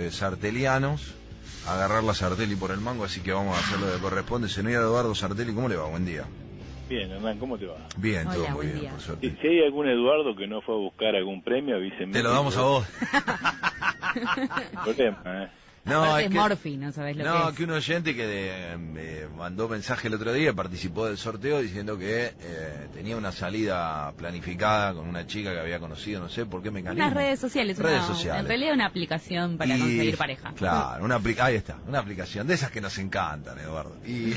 sartelianos, agarrar la Sartelli por el mango, así que vamos a hacer lo que corresponde. Señor Eduardo Sartelli, ¿cómo le va? Buen día. Bien, Hernán, ¿cómo te va? Bien, Hola, todo muy buen bien, día. por suerte. Si hay algún Eduardo que no fue a buscar algún premio, avísenme. Te lo damos a vos. Problema, No, Aparte es es que, Morphy, no sabés lo que es. que un oyente que me mandó mensaje el otro día, participó del sorteo diciendo que tenía una salida planificada con una chica que había conocido, no sé por qué mecanismo. Unas redes sociales. Redes no, sociales. En realidad una aplicación para conseguir pareja. Claro, ahí está, una aplicación de esas que nos encantan, Eduardo. Y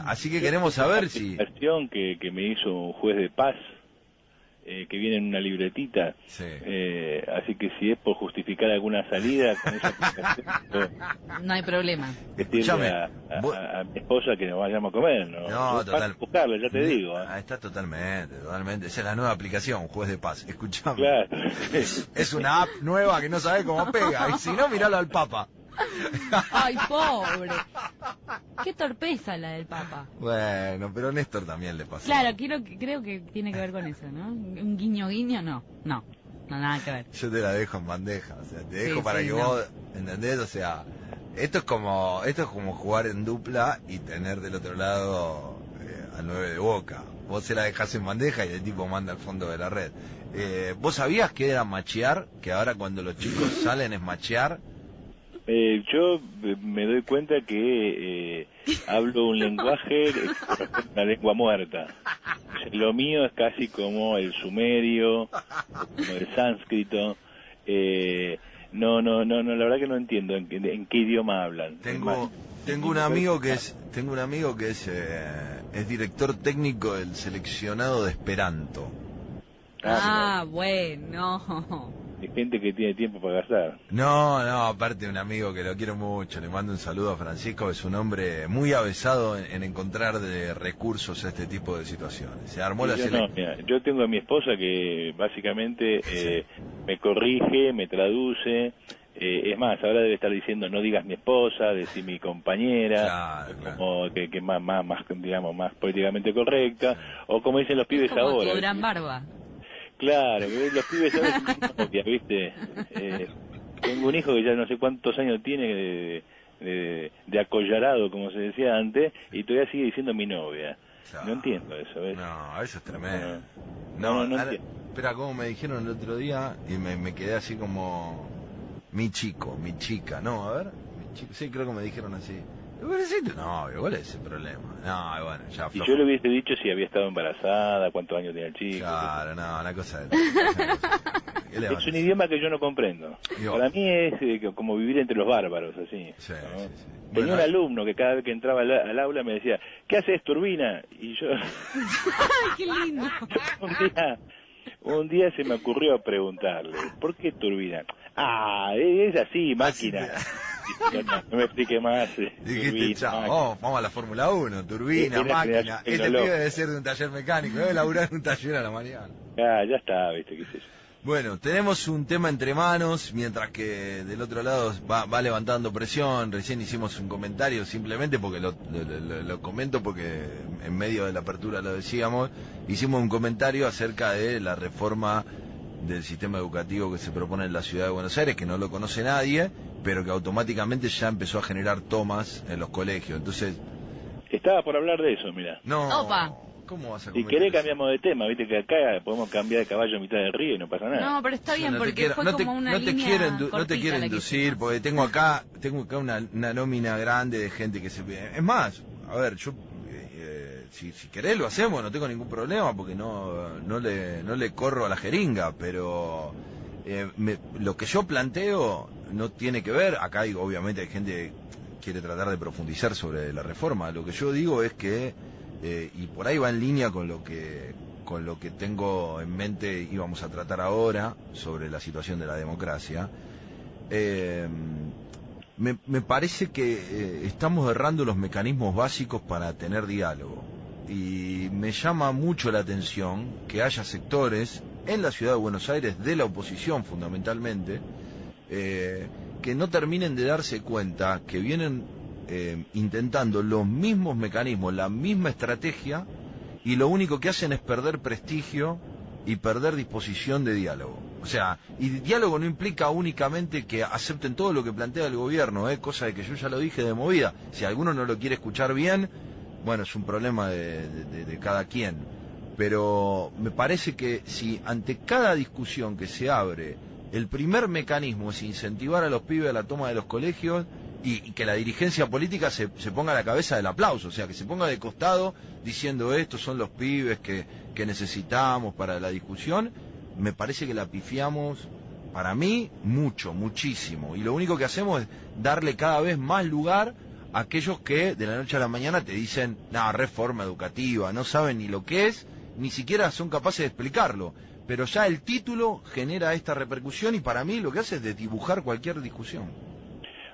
así que queremos saber si... Una versión que me hizo un juez de paz, que viene en una libretita, Sí. así que si es por justificar alguna salida con esa aplicación, No hay problema. Escuchame, a mi esposa que nos vayamos a comer, ¿no? No, Es total. fácil buscarla, ya te digo. Está totalmente. Esa es la nueva aplicación, Juez de Paz. Escuchame. Claro. Es una app nueva que no sabe cómo pega. Y si no, miralo al Papa. Ay, pobre. Qué torpeza la del Papa. Bueno, pero a Néstor también le pasó. Claro, creo que tiene que ver con eso, ¿no? Un guiño, no, nada que ver. Yo te la dejo en bandeja. O sea, te dejo Sí, para sí, que no. vos, ¿entendés? O sea, esto es como jugar en dupla y tener del otro lado al 9 de Boca. Vos se la dejás en bandeja y el tipo manda al fondo de la red. ¿Vos sabías que era machear? Que ahora cuando los chicos salen es machear. Yo me doy cuenta que hablo un lenguaje, una lengua muerta. O sea, lo mío es casi como el sumerio, como el sánscrito. No, la verdad que no entiendo en qué idioma hablan. Tengo un amigo que es director técnico del seleccionado de Esperanto. Bueno. Hay gente que tiene tiempo para gastar. No, aparte un amigo que lo quiero mucho, le mando un saludo a Francisco, es un hombre muy avesado en encontrar de recursos a este tipo de situaciones. Se armó la selección. Mira, yo tengo a mi esposa que básicamente me corrige, me traduce. Es más, ahora debe estar diciendo no digas mi esposa, decir mi compañera, Claro. como que más digamos más políticamente correcta, sí. O como dicen los pibes es como ahora. Tu gran barba. Claro, que los pibes ahora novia, ¿viste? Tengo un hijo que ya no sé cuántos años tiene de acollarado, como se decía antes, y todavía sigue diciendo mi novia. Claro. No entiendo eso, ¿ves? No, eso es tremendo. No espera, como me dijeron el otro día, y me quedé así como... mi chica, no, a ver, sí, creo que me dijeron así. No, ¿cuál es el problema? No, bueno, ya flojo. Y yo le hubiese dicho si había estado embarazada, cuántos años tenía el chico. Claro, no, una cosa de... Es un idioma que yo no comprendo. Para mí es como vivir entre los bárbaros, así. Sí, ¿no? sí. Tenía Bueno, un alumno que cada vez que entraba al aula me decía, ¿qué haces, Turbina? Y yo... ¡Ay, qué lindo! Un día se me ocurrió preguntarle, ¿por qué Turbina? Es así, máquina. No me explique más. Dijiste, chao, vamos a la Fórmula 1, turbina, máquina. Este pibe debe ser de un taller mecánico, debe laburar en un taller a la mañana. Ya está, viste, qué sé yo. Bueno, tenemos un tema entre manos, mientras que del otro lado va levantando presión. Recién hicimos un comentario, simplemente porque lo comento porque en medio de la apertura lo decíamos, hicimos un comentario acerca de la reforma del sistema educativo que se propone en la ciudad de Buenos Aires, que no lo conoce nadie, pero que automáticamente ya empezó a generar tomas en los colegios. Entonces... Estaba por hablar de eso, mira. No. Opa. ¿Cómo vas a Si querés cambiamos de tema, viste que acá podemos cambiar de caballo a mitad del río y no pasa nada. No, pero está bien, porque fue como una línea no te quiero inducir, porque tengo acá una nómina grande de gente que se... Es más, a ver, yo... si querés lo hacemos, no tengo ningún problema, porque no le corro a la jeringa, pero... lo que yo planteo no tiene que ver, acá obviamente hay gente que quiere tratar de profundizar sobre la reforma. Lo que yo digo es que, y por ahí va en línea con lo que tengo en mente y vamos a tratar ahora sobre la situación de la democracia, me parece que estamos errando los mecanismos básicos para tener diálogo, y me llama mucho la atención que haya sectores en la ciudad de Buenos Aires, de la oposición fundamentalmente, que no terminen de darse cuenta que vienen intentando los mismos mecanismos, la misma estrategia, y lo único que hacen es perder prestigio y perder disposición de diálogo. O sea, y diálogo no implica únicamente que acepten todo lo que plantea el gobierno, cosa de que yo ya lo dije de movida. Si alguno no lo quiere escuchar bien, bueno, es un problema de cada quien. Pero me parece que si ante cada discusión que se abre, el primer mecanismo es incentivar a los pibes a la toma de los colegios y que la dirigencia política se ponga a la cabeza del aplauso, o sea, que se ponga de costado diciendo estos son los pibes que necesitamos para la discusión, me parece que la pifiamos, para mí, muchísimo. Y lo único que hacemos es darle cada vez más lugar a aquellos que de la noche a la mañana te dicen, no, reforma educativa, no saben ni lo que es, ni siquiera son capaces de explicarlo. Pero ya el título genera esta repercusión y para mí lo que hace es desdibujar cualquier discusión.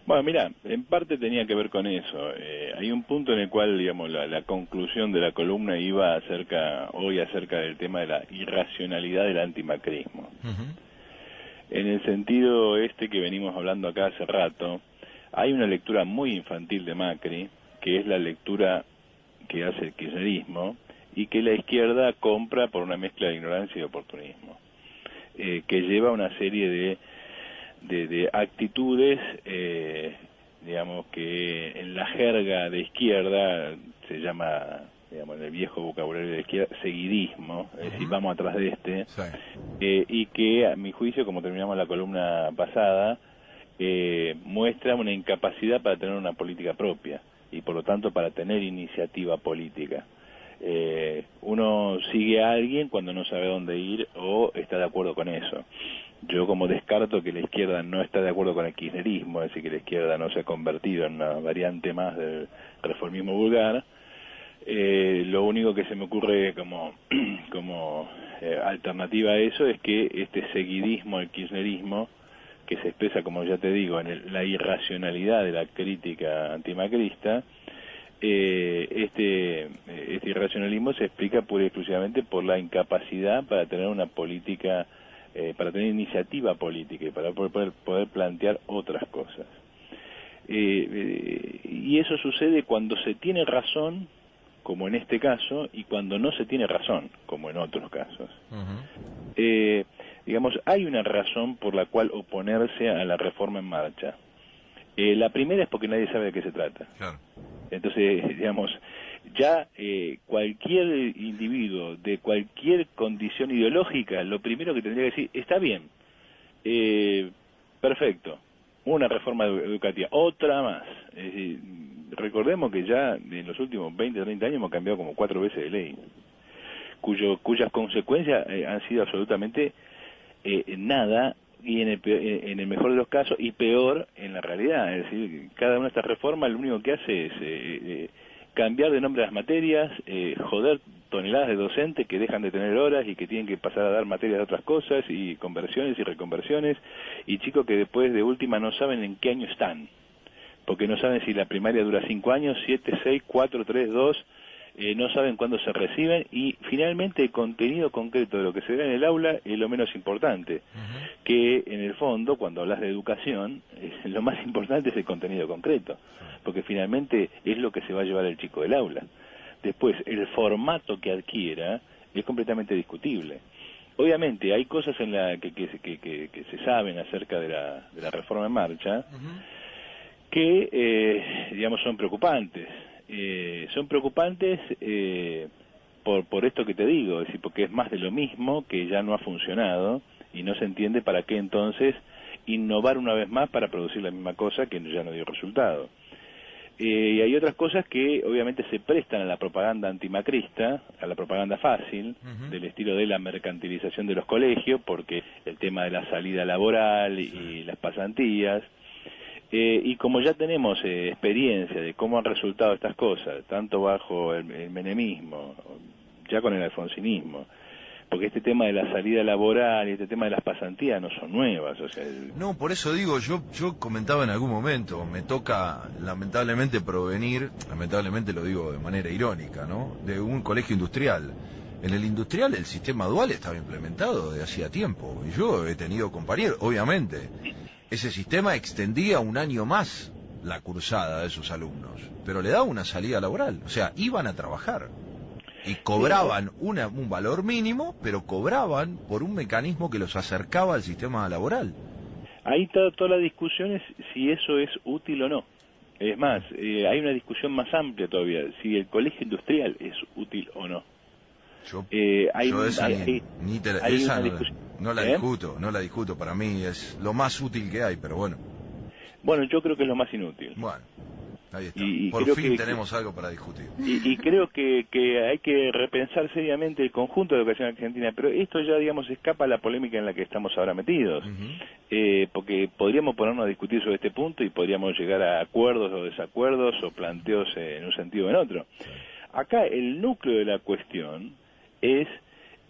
Bueno, mira, en parte tenía que ver con eso. Hay un punto en el cual, digamos, la conclusión de la columna iba acerca del tema de la irracionalidad del antimacrismo. En el sentido que venimos hablando acá hace rato, hay una lectura muy infantil de Macri, que es la lectura que hace el kirchnerismo, y que la izquierda compra por una mezcla de ignorancia y oportunismo, que lleva una serie de actitudes, digamos, que en la jerga de izquierda se llama, digamos, en el viejo vocabulario de izquierda, seguidismo, es decir, vamos atrás de sí. Y que, a mi juicio, como terminamos la columna pasada, muestra una incapacidad para tener una política propia, y por lo tanto para tener iniciativa política. Uno sigue a alguien cuando no sabe dónde ir o está de acuerdo con eso. Yo como descarto que la izquierda no está de acuerdo con el kirchnerismo, es decir, que la izquierda no se ha convertido en una variante más del reformismo vulgar, lo único que se me ocurre como alternativa a eso es que este seguidismo al kirchnerismo, que se expresa, como ya te digo, en la irracionalidad de la crítica antimacrista, este irracionalismo se explica pura y exclusivamente por la incapacidad para tener una política, para tener iniciativa política y para poder plantear otras cosas. Y eso sucede cuando se tiene razón, como en este caso, y cuando no se tiene razón, como en otros casos. Digamos, hay una razón por la cual oponerse a la reforma en marcha. La primera es porque nadie sabe de qué se trata. Claro. Entonces, digamos, ya cualquier individuo de cualquier condición ideológica, lo primero que tendría que decir, está bien, perfecto, una reforma educativa, otra más. Es decir, recordemos que ya en los últimos 20 o 30 años hemos cambiado como 4 veces de ley, cuyas consecuencias han sido absolutamente nada, y en el mejor de los casos, y peor en la realidad. Es decir, cada una de estas reformas lo único que hace es cambiar de nombre a las materias, joder toneladas de docentes que dejan de tener horas y que tienen que pasar a dar materias de otras cosas, y conversiones y reconversiones, y chicos que después de última no saben en qué año están, porque no saben si la primaria dura 5 años, 7, 6, 4, 3, 2, no saben cuándo se reciben, y finalmente el contenido concreto de lo que se ve en el aula es lo menos importante, que en el fondo, cuando hablas de educación, lo más importante es el contenido concreto, porque finalmente es lo que se va a llevar el chico del aula. Después, el formato que adquiera es completamente discutible. Obviamente hay cosas en que se saben acerca de la reforma en marcha que, digamos, son preocupantes. Son preocupantes por esto que te digo, es decir, porque es más de lo mismo que ya no ha funcionado y no se entiende para qué entonces innovar una vez más para producir la misma cosa que ya no dio resultado. Y hay otras cosas que obviamente se prestan a la propaganda antimacrista, a la propaganda fácil, del estilo de la mercantilización de los colegios, porque el tema de la salida laboral y las pasantías. Y como ya tenemos experiencia de cómo han resultado estas cosas, tanto bajo el menemismo, ya con el alfonsinismo, porque este tema de la salida laboral y este tema de las pasantías no son nuevas, o sea... No, por eso digo, yo comentaba en algún momento, me toca lamentablemente provenir, lamentablemente lo digo de manera irónica, ¿no?, de un colegio industrial. En el industrial el sistema dual estaba implementado de hacía tiempo, y yo he tenido compañeros, obviamente. Ese sistema extendía 1 año más la cursada de sus alumnos, pero le daba una salida laboral, o sea, iban a trabajar. Y cobraban un valor mínimo, pero cobraban por un mecanismo que los acercaba al sistema laboral. Ahí está toda la discusión es si eso es útil o no. Es más, hay una discusión más amplia todavía, si el colegio industrial es útil o no. Yo Hay esa no la ¿Eh? no la discuto, para mí es lo más útil que hay, pero bueno. Bueno, yo creo que es lo más inútil. Bueno, ahí está. Y por creo fin que tenemos algo para discutir. Y creo que hay que repensar seriamente el conjunto de la educación argentina, pero esto ya, digamos, escapa a la polémica en la que estamos ahora metidos, porque podríamos ponernos a discutir sobre este punto y podríamos llegar a acuerdos o desacuerdos o planteos en un sentido o en otro. Acá el núcleo de la cuestión es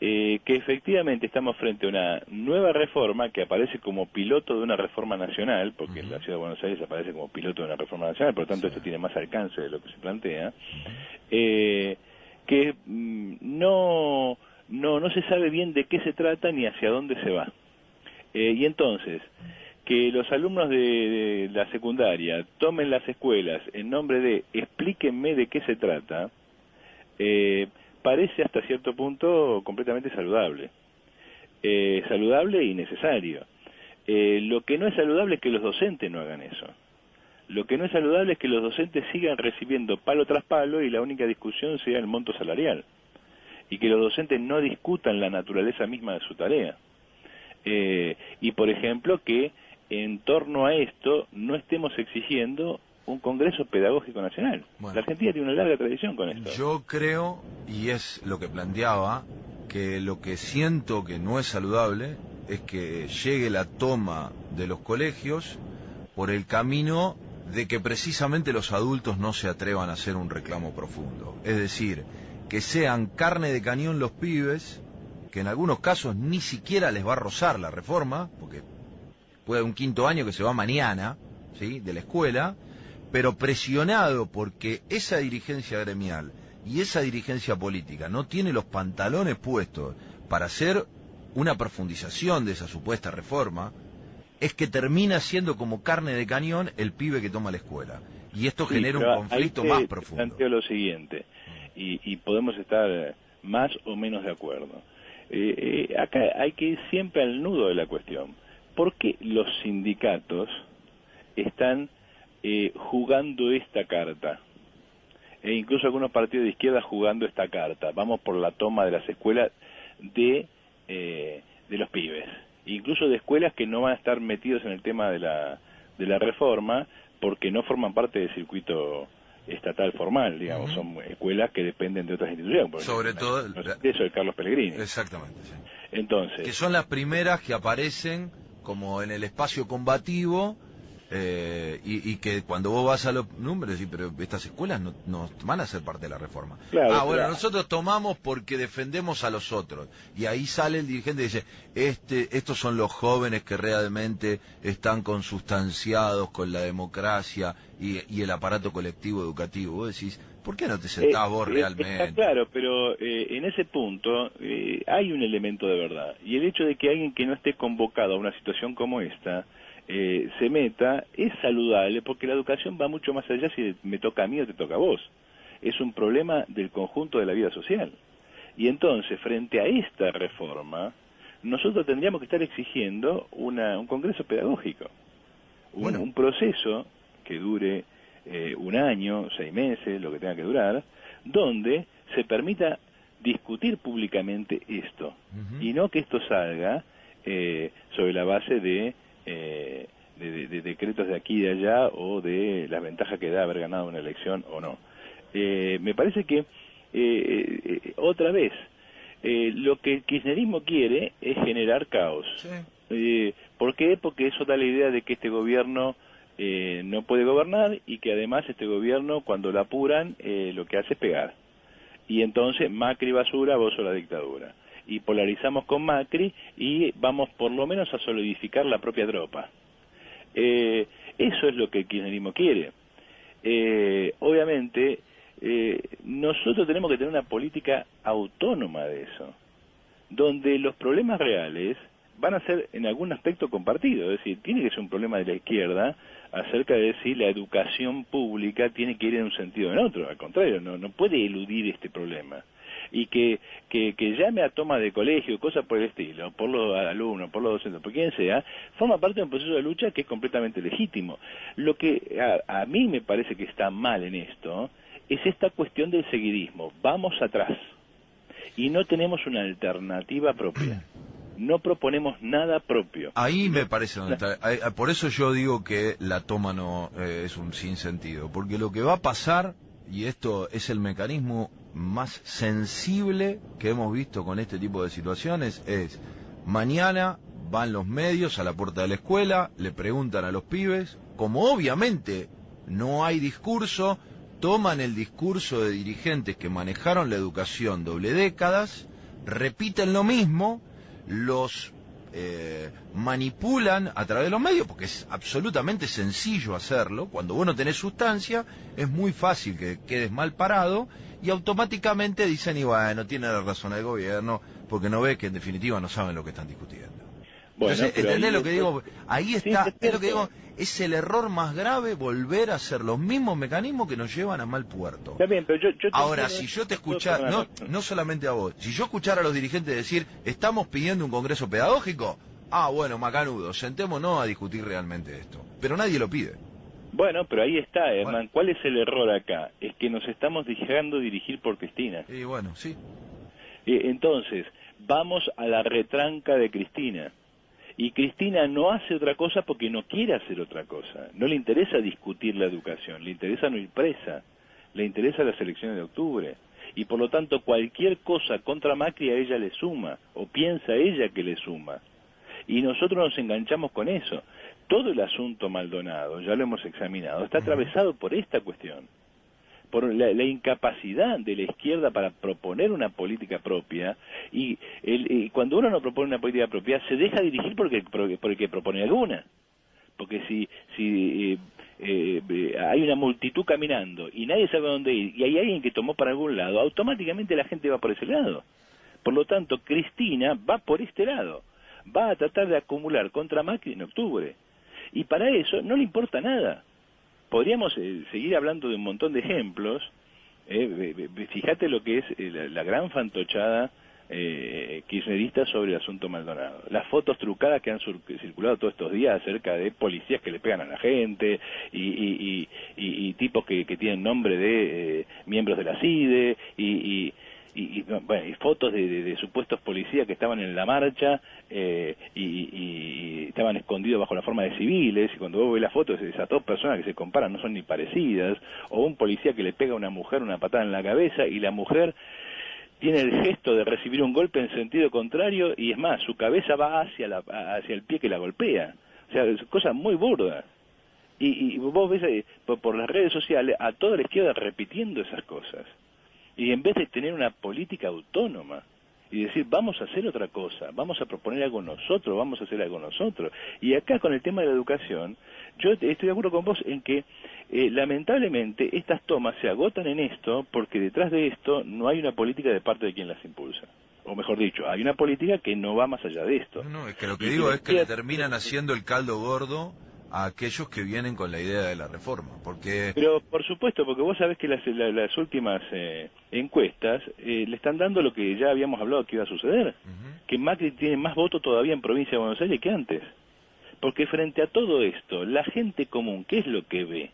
que efectivamente estamos frente a una nueva reforma que aparece como piloto de una reforma nacional, porque la Ciudad de Buenos Aires aparece como piloto de una reforma nacional, por lo tanto esto tiene más alcance de lo que se plantea, que no se sabe bien de qué se trata ni hacia dónde se va. Y entonces, que los alumnos de la secundaria tomen las escuelas en nombre de explíquenme de qué se trata, parece hasta cierto punto completamente saludable. Saludable y necesario. Lo que no es saludable es que los docentes no hagan eso. Lo que no es saludable es que los docentes sigan recibiendo palo tras palo y la única discusión sea el monto salarial. Y que los docentes no discutan la naturaleza misma de su tarea. Y por ejemplo que en torno a esto no estemos exigiendo un Congreso Pedagógico Nacional. Bueno, la Argentina tiene una larga tradición con esto. Yo creo, y es lo que planteaba, que lo que siento que no es saludable es que llegue la toma de los colegios por el camino de que precisamente los adultos no se atrevan a hacer un reclamo profundo. Es decir, que sean carne de cañón los pibes, que en algunos casos ni siquiera les va a rozar la reforma, porque puede un quinto año que se va mañana, ¿sí?, de la escuela, pero presionado porque esa dirigencia gremial y esa dirigencia política no tiene los pantalones puestos para hacer una profundización de esa supuesta reforma, es que termina siendo como carne de cañón el pibe que toma la escuela. Y esto genera un conflicto más profundo. Planteo lo siguiente, y podemos estar más o menos de acuerdo. Acá hay que ir siempre al nudo de la cuestión. ¿Por qué los sindicatos están jugando esta carta? E incluso algunos partidos de izquierda jugando esta carta. Vamos por la toma de las escuelas de los pibes. Incluso de escuelas que no van a estar metidos en el tema de la reforma porque no forman parte del circuito estatal formal, digamos. Son escuelas que dependen de otras instituciones. Sobre todo eso de Carlos Pellegrini. Exactamente, sí. Entonces, que son las primeras que aparecen como en el espacio combativo, y que cuando vos vas a los números decís, pero estas escuelas no van a ser parte de la reforma. Claro, bueno, nosotros tomamos porque defendemos a los otros. Y ahí sale el dirigente y dice, estos son los jóvenes que realmente están consustanciados con la democracia y el aparato colectivo educativo. Vos decís, ¿por qué no te sentás vos realmente? Está claro, pero en ese punto hay un elemento de verdad. Y el hecho de que alguien que no esté convocado a una situación como esta se meta es saludable, porque la educación va mucho más allá si me toca a mí o te toca a vos. Es un problema del conjunto de la vida social. Y entonces, frente a esta reforma, nosotros tendríamos que estar exigiendo un congreso pedagógico. Un proceso que dure un año, 6 meses, lo que tenga que durar, donde se permita discutir públicamente esto, y no que esto salga sobre la base de decretos de aquí y de allá o de las ventajas que da haber ganado una elección o no. Me parece que otra vez lo que el kirchnerismo quiere es generar caos. Sí. ¿Por qué? Porque eso da la idea de que este gobierno no puede gobernar y que además este gobierno, cuando lo apuran, lo que hace es pegar. Y entonces Macri basura, vos sos la dictadura. Y polarizamos con Macri y vamos por lo menos a solidificar la propia tropa. Eso es lo que el kirchnerismo quiere. Obviamente, nosotros tenemos que tener una política autónoma de eso, donde los problemas reales van a ser en algún aspecto compartidos. Es decir, tiene que ser un problema de la izquierda acerca de si la educación pública tiene que ir en un sentido o en otro. Al contrario, no puede eludir este problema. y que llame a toma de colegio, cosas por el estilo, por los alumnos, por los docentes, por quien sea, forma parte de un proceso de lucha que es completamente legítimo. Lo que a mí me parece que está mal en esto es esta cuestión del seguidismo. Vamos atrás y no tenemos una alternativa propia. No proponemos nada propio. Ahí me parece donde está. Por eso yo digo que la toma no es un sinsentido, porque lo que va a pasar, y esto es el mecanismo más sensible que hemos visto con este tipo de situaciones, es mañana van los medios a la puerta de la escuela, le preguntan a los pibes, como obviamente no hay discurso, toman el discurso de dirigentes que manejaron la educación doble décadas, repiten lo mismo, los manipulan a través de los medios, porque es absolutamente sencillo hacerlo. Cuando vos no tenés sustancia, es muy fácil que quedes mal parado, y automáticamente dicen, y bueno, tiene razón el gobierno, porque no ve que en definitiva no saben lo que están discutiendo. Bueno, entonces, ¿entendés lo que digo? Ahí está, sí, es lo que digo, es el error más grave, volver a hacer los mismos mecanismos que nos llevan a mal puerto. Está bien, pero yo ahora, si yo te escuchara, no solamente a vos, si yo escuchara a los dirigentes decir, estamos pidiendo un congreso pedagógico, bueno, macanudo, sentémonos a discutir realmente esto. Pero nadie lo pide. Bueno, pero ahí está, Hernán. Bueno. ¿Cuál es el error acá? Es que nos estamos dejando dirigir por Cristina. Y bueno, sí. Entonces, vamos a la retranca de Cristina. Y Cristina no hace otra cosa porque no quiere hacer otra cosa. No le interesa discutir la educación, le interesa no ir presa, le interesa las elecciones de octubre. Y por lo tanto, cualquier cosa contra Macri a ella le suma, o piensa ella que le suma. Y nosotros nos enganchamos con eso. Todo el asunto Maldonado, ya lo hemos examinado, está atravesado por esta cuestión. Por la incapacidad de la izquierda para proponer una política propia, y cuando uno no propone una política propia, se deja dirigir por el que propone alguna. Porque si hay una multitud caminando y nadie sabe dónde ir, y hay alguien que tomó para algún lado, automáticamente la gente va por ese lado. Por lo tanto, Cristina va por este lado, va a tratar de acumular contra Macri en octubre. Y para eso no le importa nada. Podríamos seguir hablando de un montón de ejemplos. Fíjate lo que es la gran fantochada kirchnerista sobre el asunto Maldonado. Las fotos trucadas que han circulado todos estos días acerca de policías que le pegan a la gente y tipos que tienen nombre de miembros de la CIDE y fotos de supuestos policías que estaban en la marcha y estaban escondidos bajo la forma de civiles, y cuando vos ves las fotos, esas dos personas que se comparan no son ni parecidas, o un policía que le pega a una mujer una patada en la cabeza y la mujer tiene el gesto de recibir un golpe en sentido contrario, y es más, su cabeza va hacia el pie que la golpea. O sea, es cosas muy burdas. Y vos ves por las redes sociales a toda la izquierda repitiendo esas cosas. Y en vez de tener una política autónoma y decir, vamos a hacer otra cosa, vamos a proponer algo nosotros, vamos a hacer algo nosotros. Y acá con el tema de la educación, yo estoy de acuerdo con vos en que lamentablemente estas tomas se agotan en esto porque detrás de esto no hay una política de parte de quien las impulsa. O mejor dicho, hay una política que no va más allá de esto. No, es que lo que digo es que le terminan haciendo el caldo gordo a aquellos que vienen con la idea de la reforma, porque... Pero por supuesto, porque vos sabés que las últimas encuestas le están dando lo que ya habíamos hablado que iba a suceder, que Macri tiene más votos todavía en provincia de Buenos Aires que antes, porque frente a todo esto, la gente común, ¿qué es lo que ve?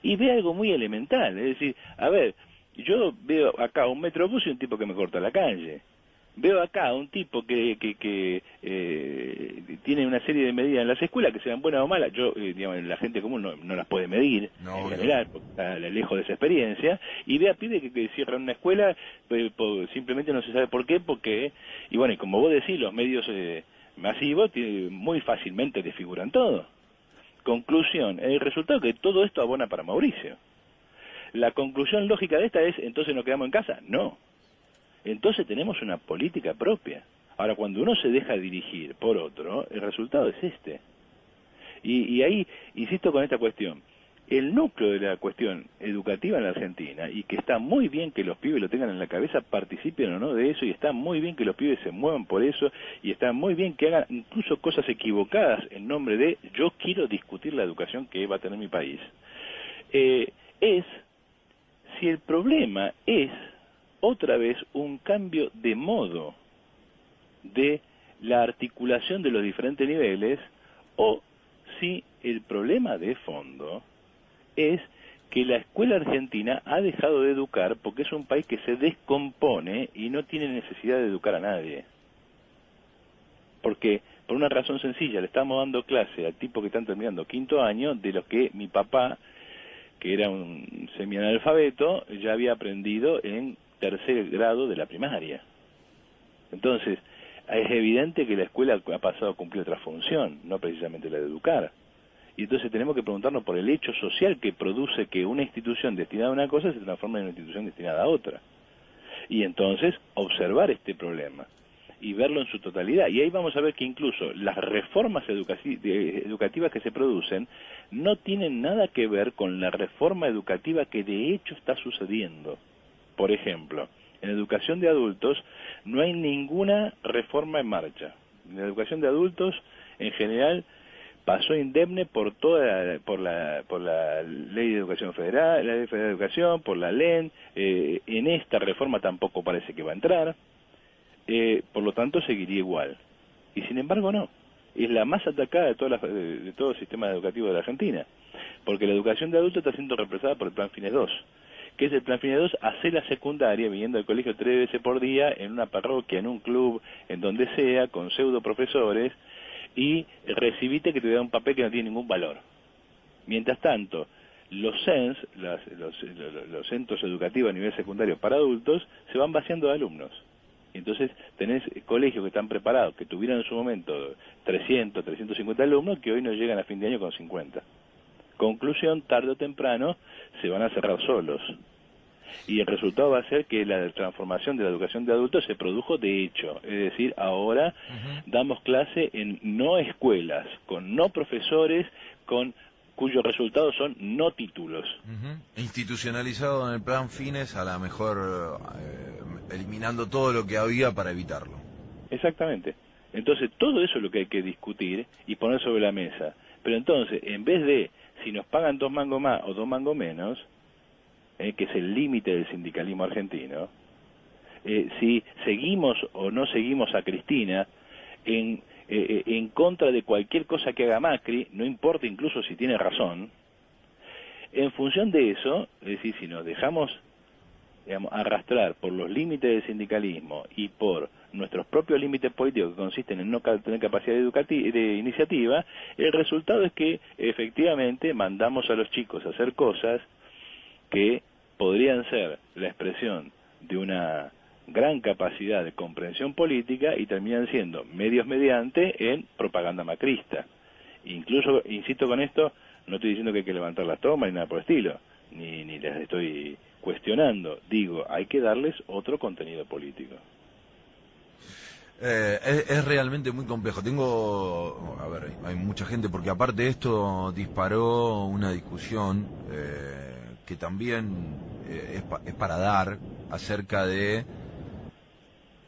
Y ve algo muy elemental, es decir, a ver, yo veo acá un metrobús y un tipo que me corta la calle. Veo acá un tipo que tiene una serie de medidas en las escuelas que sean buenas o malas. Yo, digamos, la gente común no las puede medir en general, porque está lejos de esa experiencia. Y ve a pibes que cierran una escuela, simplemente no se sabe por qué, y bueno, y como vos decís, los medios masivos muy fácilmente desfiguran todo. Conclusión, el resultado es que todo esto abona para Mauricio. La conclusión lógica de esta es, ¿entonces nos quedamos en casa? No. Entonces tenemos una política propia. Ahora, cuando uno se deja dirigir por otro, el resultado es este. Y ahí, insisto con esta cuestión, el núcleo de la cuestión educativa en la Argentina, y que está muy bien que los pibes lo tengan en la cabeza, participen o no de eso, y está muy bien que los pibes se muevan por eso, y está muy bien que hagan incluso cosas equivocadas en nombre de yo quiero discutir la educación que va a tener mi país, es si el problema es otra vez un cambio de modo de la articulación de los diferentes niveles, o si el problema de fondo es que la escuela argentina ha dejado de educar porque es un país que se descompone y no tiene necesidad de educar a nadie. Porque, por una razón sencilla, le estamos dando clase al tipo que están terminando quinto año de lo que mi papá, que era un semianalfabeto, ya había aprendido en tercer grado de la primaria. Entonces, es evidente que la escuela ha pasado a cumplir otra función, no precisamente la de educar. Y entonces tenemos que preguntarnos por el hecho social que produce que una institución destinada a una cosa se transforme en una institución destinada a otra. Y entonces observar este problema y verlo en su totalidad. Y ahí vamos a ver que incluso las reformas educativas que se producen no tienen nada que ver con la reforma educativa que de hecho está sucediendo. Por ejemplo, en educación de adultos no hay ninguna reforma en marcha. En la educación de adultos, en general, pasó indemne por la ley de educación federal, la ley federal de educación, por la LEN. En esta reforma tampoco parece que va a entrar. Por lo tanto seguiría igual. Y sin embargo no. Es la más atacada de todo el sistema educativo de la Argentina. Porque la educación de adultos está siendo represada por el Plan Fines 2. Que es el Plan Fines 2, hacer la secundaria, viniendo al colegio 3 veces por día, en una parroquia, en un club, en donde sea, con pseudo profesores, y recibite que te da un papel que no tiene ningún valor. Mientras tanto, los CENS, los centros educativos a nivel secundario para adultos, se van vaciando de alumnos. Entonces tenés colegios que están preparados, que tuvieron en su momento 300, 350 alumnos, que hoy no llegan a fin de año con 50. Conclusión, tarde o temprano se van a cerrar solos. Y el resultado va a ser que la transformación de la educación de adultos se produjo de hecho. Es decir, ahora damos clase en no escuelas, con no profesores, cuyos resultados son no títulos. Institucionalizado en el Plan Fines, a la mejor eliminando todo lo que había para evitarlo. Exactamente. Entonces, todo eso es lo que hay que discutir y poner sobre la mesa. Pero entonces, en vez de si nos pagan 2 mangos más o 2 mangos menos, que es el límite del sindicalismo argentino, si seguimos o no seguimos a Cristina en contra de cualquier cosa que haga Macri, no importa incluso si tiene razón, en función de eso, es decir, si nos dejamos, digamos, arrastrar por los límites del sindicalismo y por nuestros propios límites políticos que consisten en no tener capacidad de iniciativa, el resultado es que efectivamente mandamos a los chicos a hacer cosas que podrían ser la expresión de una gran capacidad de comprensión política y terminan siendo medios mediante en propaganda macrista. Incluso, insisto con esto, no estoy diciendo que hay que levantar las tomas ni nada por el estilo, ni les estoy cuestionando, digo, hay que darles otro contenido político. Es realmente muy complejo. A ver, hay mucha gente, porque aparte de esto disparó una discusión que también es para dar acerca de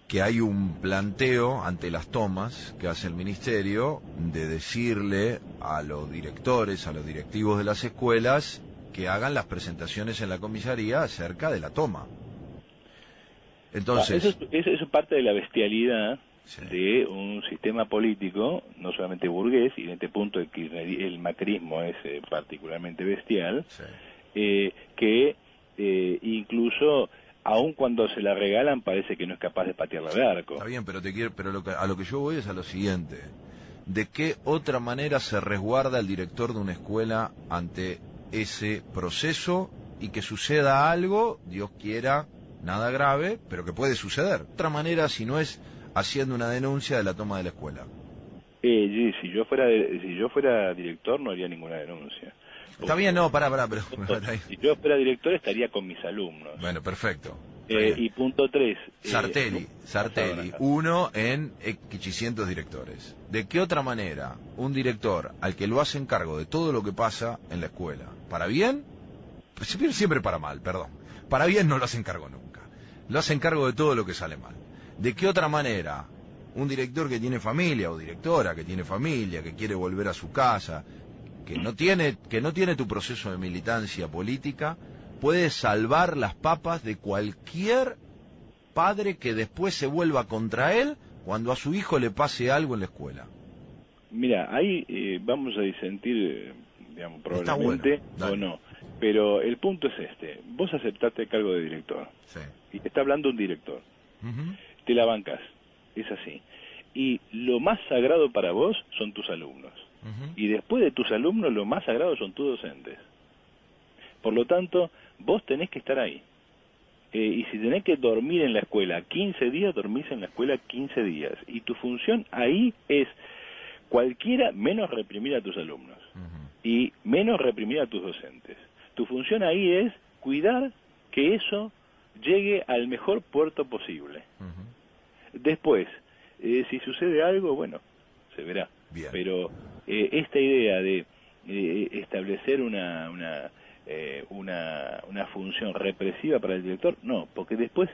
que hay un planteo ante las tomas que hace el ministerio de decirle a los directores, a los directivos de las escuelas, que hagan las presentaciones en la comisaría acerca de la toma. Entonces, eso es parte de la bestialidad de un sistema político, no solamente burgués, y en este punto el macrismo es particularmente bestial, que incluso aun cuando se la regalan parece que no es capaz de patearla de arco. Está bien, pero a lo que yo voy es a lo siguiente: ¿de qué otra manera se resguarda el director de una escuela ante ese proceso y que suceda algo, Dios quiera, nada grave, pero que puede suceder? Otra manera, si no es haciendo una denuncia de la toma de la escuela. Si yo fuera director no haría ninguna denuncia. Está bien, no, pará, pero... Si yo fuera director estaría con mis alumnos. Bueno, perfecto. Y punto 3. Sartelli, 1 en 800 directores. ¿De qué otra manera un director al que lo hacen cargo de todo lo que pasa en la escuela, para bien, siempre para mal, perdón, para bien no lo hacen cargo nunca, lo hacen cargo de todo lo que sale mal? ¿De qué otra manera un director que tiene familia o directora que tiene familia, que quiere volver a su casa, que no tiene tu proceso de militancia política, puede salvar las papas de cualquier padre que después se vuelva contra él cuando a su hijo le pase algo en la escuela? Mira, ahí vamos a disentir, digamos, probablemente bueno, o no. Pero el punto es este. Vos aceptaste el cargo de director. Sí. Y te está hablando un director. Te la bancas. Es así. Y lo más sagrado para vos son tus alumnos. Y después de tus alumnos, lo más sagrado son tus docentes. Por lo tanto, vos tenés que estar ahí. Y si tenés que dormir en la escuela 15 días, dormís en la escuela 15 días. Y tu función ahí es cualquiera menos reprimir a tus alumnos. Y menos reprimir a tus docentes. Tu función ahí es cuidar que eso llegue al mejor puerto posible. Después, si sucede algo, bueno, se verá. Bien. Pero esta idea de establecer una función represiva para el director, no, porque después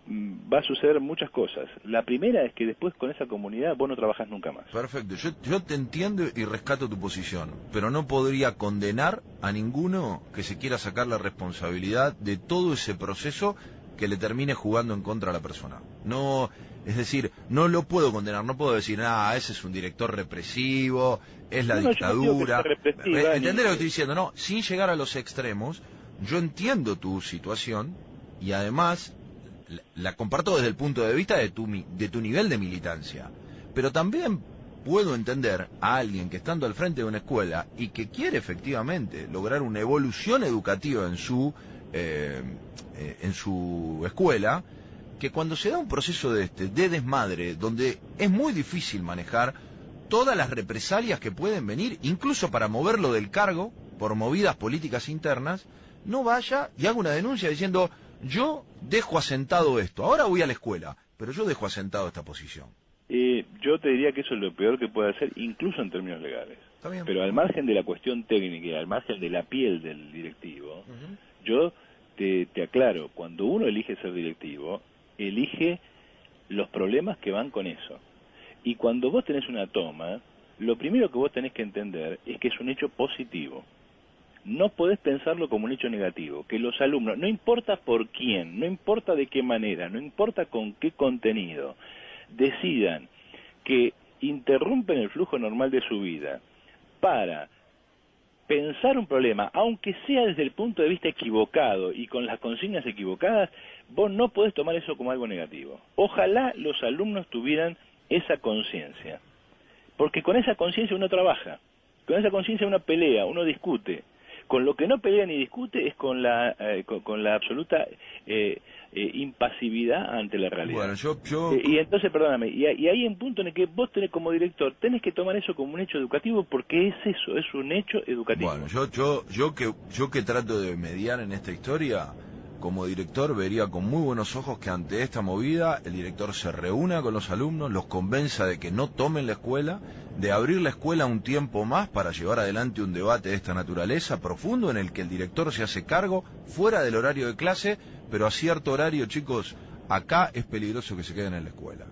va a suceder muchas cosas. La primera es que después con esa comunidad vos no trabajás nunca más. Perfecto, yo te entiendo y rescato tu posición, pero no podría condenar a ninguno que se quiera sacar la responsabilidad de todo ese proceso que le termine jugando en contra a la persona. No, es decir, no lo puedo condenar, no puedo decir, ese es un director represivo, es la dictadura. ¿Entendés lo que estoy diciendo? No, sin llegar a los extremos, yo entiendo tu situación y además la comparto desde el punto de vista de tu nivel de militancia, pero también puedo entender a alguien que estando al frente de una escuela y que quiere efectivamente lograr una evolución educativa en su escuela, que cuando se da un proceso de desmadre, donde es muy difícil manejar todas las represalias que pueden venir, incluso para moverlo del cargo, por movidas políticas internas, no vaya y haga una denuncia diciendo, yo dejo asentado esto, ahora voy a la escuela, pero yo dejo asentado esta posición. Yo te diría que eso es lo peor que puede hacer, incluso en términos legales. Pero al margen de la cuestión técnica y al margen de la piel del directivo, yo te aclaro, cuando uno elige ser directivo, elige los problemas que van con eso. Y cuando vos tenés una toma, lo primero que vos tenés que entender es que es un hecho positivo. No podés pensarlo como un hecho negativo, que los alumnos, no importa por quién, no importa de qué manera, no importa con qué contenido, decidan que interrumpen el flujo normal de su vida para pensar un problema, aunque sea desde el punto de vista equivocado y con las consignas equivocadas, vos no podés tomar eso como algo negativo. Ojalá los alumnos tuvieran esa conciencia, porque con esa conciencia uno trabaja, con esa conciencia uno pelea, uno discute. Con lo que no pelea ni discute es con la absoluta impasividad ante la realidad. Bueno, y entonces, perdóname, y hay un punto en el que vos tenés como director, tenés que tomar eso como un hecho educativo, porque es eso, es un hecho educativo. Bueno, yo que trato de mediar en esta historia, como director vería con muy buenos ojos que ante esta movida el director se reúna con los alumnos, los convenza de que no tomen la escuela, de abrir la escuela un tiempo más para llevar adelante un debate de esta naturaleza profundo en el que el director se hace cargo fuera del horario de clase, pero a cierto horario, chicos, acá es peligroso que se queden en la escuela.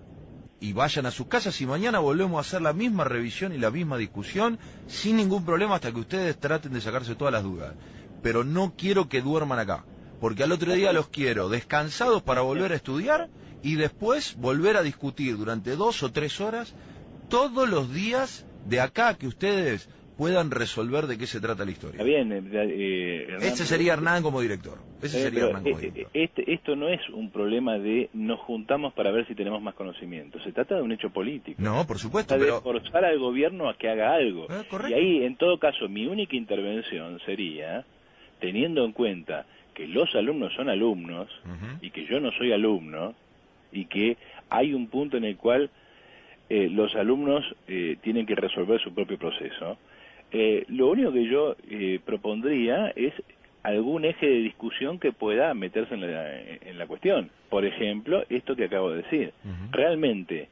Y vayan a sus casas y mañana volvemos a hacer la misma revisión y la misma discusión sin ningún problema hasta que ustedes traten de sacarse todas las dudas. Pero no quiero que duerman acá, porque al otro día los quiero descansados para volver a estudiar y después volver a discutir durante 2 o 3 horas todos los días de acá a que ustedes puedan resolver de qué se trata la historia. Está bien, Hernán, Ese sería Hernán como director. Esto no es un problema de nos juntamos para ver si tenemos más conocimiento. Se trata de un hecho político. No, por supuesto, de forzar al gobierno a que haga algo. Correcto. Y ahí, en todo caso, mi única intervención sería, teniendo en cuenta que los alumnos son alumnos y que yo no soy alumno y que hay un punto en el cual los alumnos tienen que resolver su propio proceso. Lo único que yo propondría es algún eje de discusión que pueda meterse en la cuestión. Por ejemplo, esto que acabo de decir. Realmente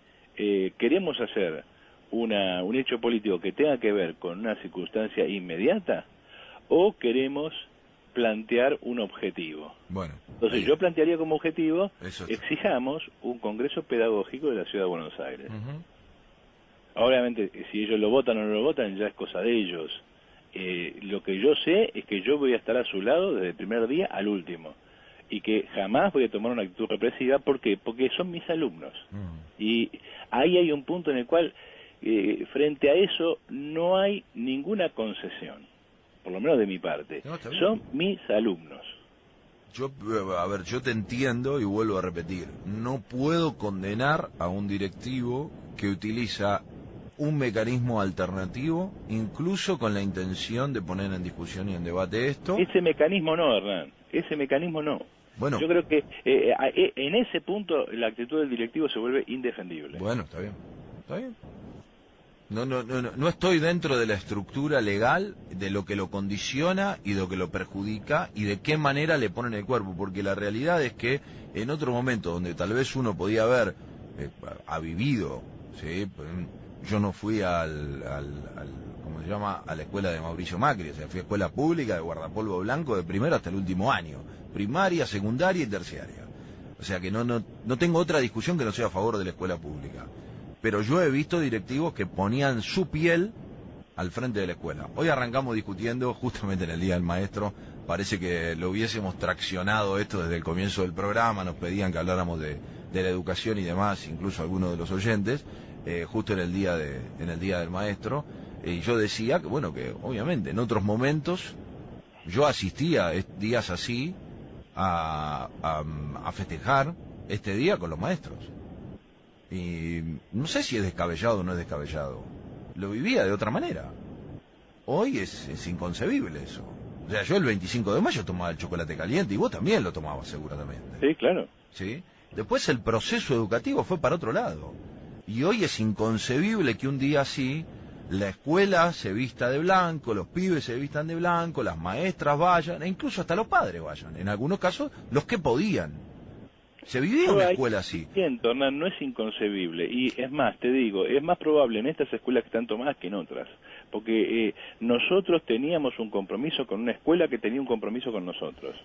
queremos hacer un hecho político que tenga que ver con una circunstancia inmediata o queremos plantear un objetivo. Bueno, entonces yo plantearía como objetivo, exijamos un congreso pedagógico de la Ciudad de Buenos Aires. Obviamente, si ellos lo votan o no lo votan, ya es cosa de ellos. Lo que yo sé es que yo voy a estar a su lado desde el primer día al último. y que jamás voy a tomar una actitud represiva. ¿Por qué? Porque son mis alumnos. Y ahí hay un punto en el cual, frente a eso, no hay ninguna concesión, por lo menos de mi parte. No, son mis alumnos. A ver, yo te entiendo y vuelvo a repetir. No puedo condenar a un directivo que utiliza un mecanismo alternativo, incluso con la intención de poner en discusión y en debate esto. Ese mecanismo no, Hernán, ese mecanismo no. Bueno, yo creo que en ese punto la actitud del directivo se vuelve indefendible. Bueno, está bien, está bien. No estoy dentro de la estructura legal de lo que lo condiciona y de lo que lo perjudica y de qué manera le ponen el cuerpo, porque la realidad es que en otro momento donde tal vez uno podía haber ha vivido, ¿sí? Yo no fui ¿cómo se llama? A la escuela de Mauricio Macri, o sea, fui a escuela pública de guardapolvo blanco de primero hasta el último año, primaria, secundaria y terciaria. O sea que no tengo otra discusión que no sea a favor de la escuela pública. Pero yo he visto directivos que ponían su piel al frente de la escuela. Hoy arrancamos discutiendo, justamente en el Día del Maestro, parece que lo hubiésemos traccionado esto desde el comienzo del programa, nos pedían que habláramos de la educación y demás, incluso algunos de los oyentes, justo en el Día del Maestro, y yo decía que, bueno, que obviamente en otros momentos yo asistía días así a festejar este día con los maestros. Y no sé si es descabellado o no es descabellado. Lo vivía de otra manera. Hoy es inconcebible eso. O sea, yo el 25 de mayo tomaba el chocolate caliente y vos también lo tomabas seguramente. Sí, claro. ¿Sí? Después el proceso educativo fue para otro lado. Y hoy es inconcebible que un día así la escuela se vista de blanco, los pibes se vistan de blanco, las maestras vayan, e incluso hasta los padres vayan. En algunos casos, los que podían. Se vivía una escuela así. Siento, Hernán, no es inconcebible. Y es más, te digo, es más probable en estas escuelas que están tomadas que en otras. Porque nosotros teníamos un compromiso con una escuela que tenía un compromiso con nosotros.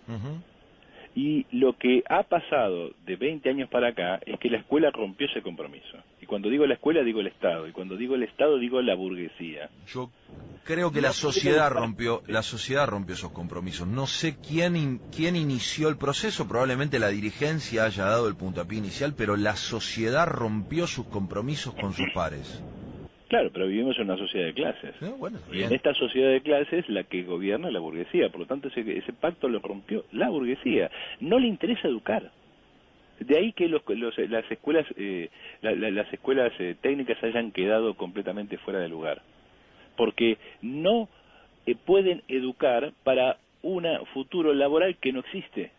Y lo que ha pasado de 20 años para acá es que la escuela rompió ese compromiso. Y cuando digo la escuela, digo el Estado. Y cuando digo el Estado, digo la burguesía. Yo creo que la sociedad rompió esos compromisos. No sé quién inició el proceso, probablemente la dirigencia haya dado el puntapié inicial, pero la sociedad rompió sus compromisos con sus pares. Claro, pero vivimos en una sociedad de clases. Bueno, y en esta sociedad de clases la que gobierna es la burguesía. Por lo tanto, ese pacto lo rompió la burguesía. No le interesa educar. De ahí que las escuelas técnicas hayan quedado completamente fuera de lugar. Porque no pueden educar para un futuro laboral que no existe.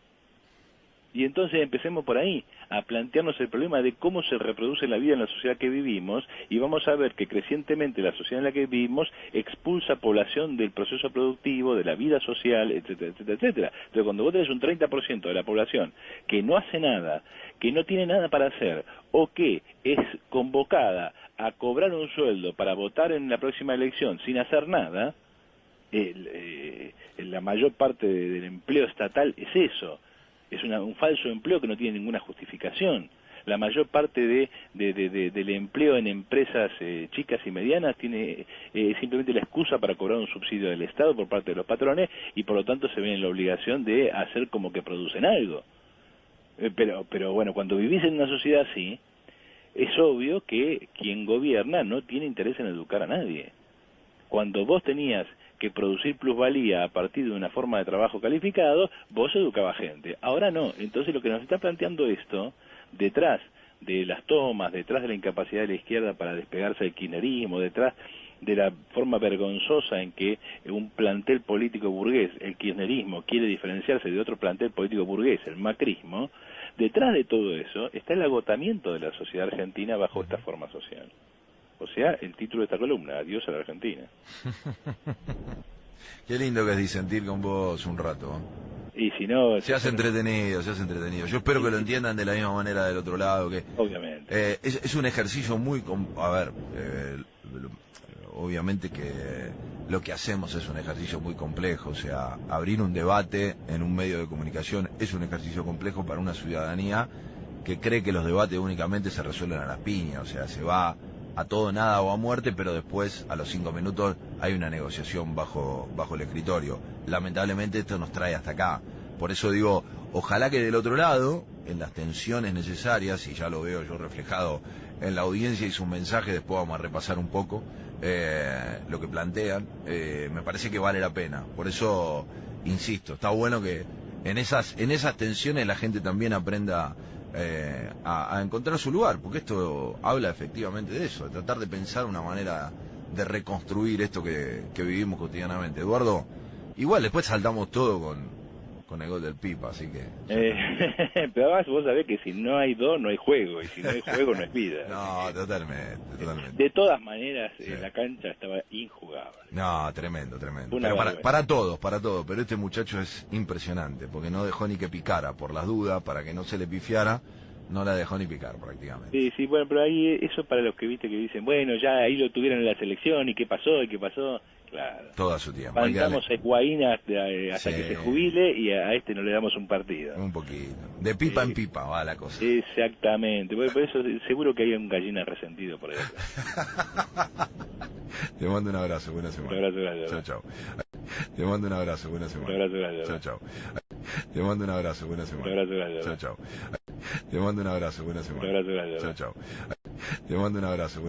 Y entonces empecemos por ahí, a plantearnos el problema de cómo se reproduce la vida en la sociedad que vivimos, y vamos a ver que crecientemente la sociedad en la que vivimos expulsa población del proceso productivo, de la vida social, etcétera, etcétera, etcétera. Entonces cuando vos tenés un 30% de la población que no hace nada, que no tiene nada para hacer, o que es convocada a cobrar un sueldo para votar en la próxima elección sin hacer nada, la mayor parte del empleo estatal es eso. Es un falso empleo que no tiene ninguna justificación. La mayor parte del empleo en empresas chicas y medianas tiene simplemente la excusa para cobrar un subsidio del Estado por parte de los patrones y por lo tanto se ven en la obligación de hacer como que producen algo. Pero bueno, cuando vivís en una sociedad así, es obvio que quien gobierna no tiene interés en educar a nadie. Cuando vos tenías que producir plusvalía a partir de una forma de trabajo calificado, vos educabas gente. Ahora no. Entonces lo que nos está planteando esto, detrás de las tomas, detrás de la incapacidad de la izquierda para despegarse del kirchnerismo, detrás de la forma vergonzosa en que un plantel político burgués, el kirchnerismo, quiere diferenciarse de otro plantel político burgués, el macrismo, detrás de todo eso está el agotamiento de la sociedad argentina bajo esta forma social. O sea, el título de esta columna, Adiós a la Argentina. Qué lindo que es disentir con vos un rato. Y si no... Se hace entretenido. Yo espero que lo entiendan de la misma manera del otro lado. Que obviamente. Es un ejercicio muy... obviamente que lo que hacemos es un ejercicio muy complejo. O sea, abrir un debate en un medio de comunicación es un ejercicio complejo para una ciudadanía que cree que los debates únicamente se resuelven a las piñas. O sea, se va a todo, nada o a muerte, pero después, a los 5 minutos, hay una negociación bajo el escritorio. Lamentablemente esto nos trae hasta acá. Por eso digo, Ojalá que del otro lado, en las tensiones necesarias, y ya lo veo yo reflejado en la audiencia y sus mensajes, después vamos a repasar un poco lo que plantean, me parece que vale la pena. Por eso, insisto, está bueno que en esas tensiones la gente también aprenda a encontrar su lugar, porque esto habla efectivamente de eso, de tratar de pensar una manera de reconstruir esto que vivimos cotidianamente. Eduardo, igual después saltamos todo con el gol del Pipa, así que... Pero además vos sabés que si no hay dos, no hay juego, y si no hay juego, no hay vida. No, totalmente. De todas maneras, Sí. la cancha estaba injugable. No, tremendo. Una Pero barbaridad. para todos, pero este muchacho es impresionante, porque no dejó ni que picara, por las dudas, para que no se le pifiara, no la dejó ni picar prácticamente. Sí, bueno, pero ahí eso para los que viste que dicen, bueno, ya ahí lo tuvieron en la selección, ¿y qué pasó? Claro. Todo a su tiempo. Hay que darle Mandamos a Higuaín hasta Sí. que se jubile y a este no le damos un partido. un poquito. De pipa en pipa va la cosa. Exactamente, por eso seguro que hay un gallina resentido por ahí. Te mando un abrazo, buena semana. Un abrazo grande. Chao, chao. Te mando un abrazo, buena Un semana. abrazo grande. Chao, chao. Te mando un abrazo, buena semana. Un abrazo grande. Chao, chao. Te mando un abrazo, buena Un semana. abrazo grande. Chao, chao. Te mando un abrazo.